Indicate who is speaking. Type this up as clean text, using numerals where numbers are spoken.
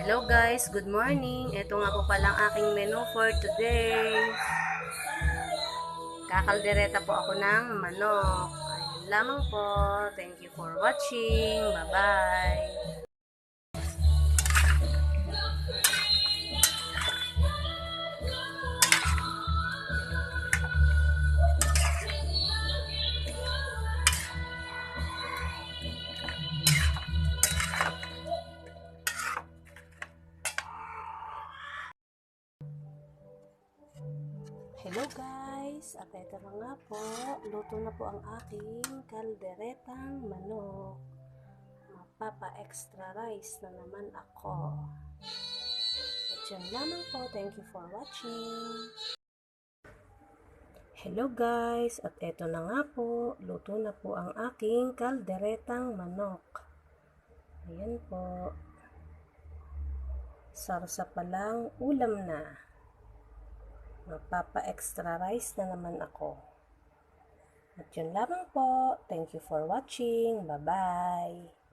Speaker 1: Hello guys, good morning. Ito nga po palang aking menu for today. Kakaldereta po ako ng manok. Ayun lamang po. Thank you for watching. Bye-bye. Hello guys, at ito na nga po, luto na po ang aking kalderetang manok. Papa-extra rice na naman ako. At yun lamang po, thank you for watching. Hello guys, at ito na nga po, luto na po ang aking kalderetang manok. Ayan po. Sarsa pa lang, ulam na. Magpapa-extra rice na naman ako. At yun lamang po. Thank you for watching. Bye-bye.